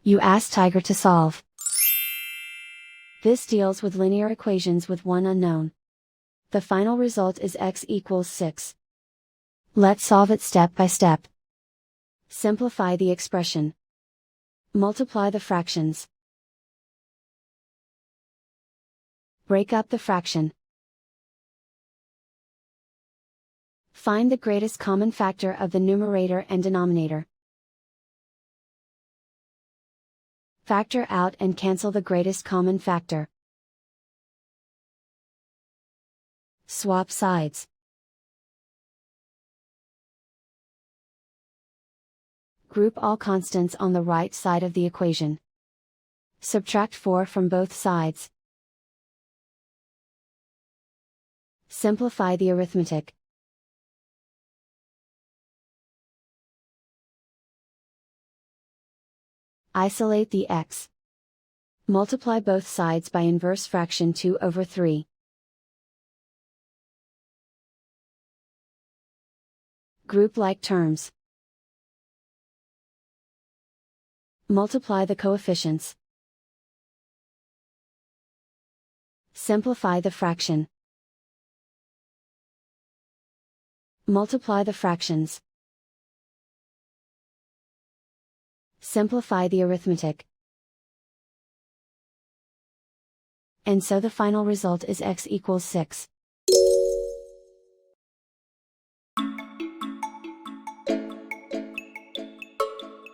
You ask Tiger to solve. This deals with linear equations with one unknown. The final result is x equals 6. Let's solve it step by step. Simplify the expression. Multiply the fractions. Break up the fraction. Find the greatest common factor of the numerator and denominator. Factor out and cancel the greatest common factor. Swap sides. Group all constants on the right side of the equation. Subtract 4 from both sides. Simplify the arithmetic. Isolate the x. Multiply both sides by inverse fraction 2/3. Group like terms. Multiply the coefficients. Simplify the fraction. Multiply the fractions. Simplify the arithmetic. And so the final result is x equals 6.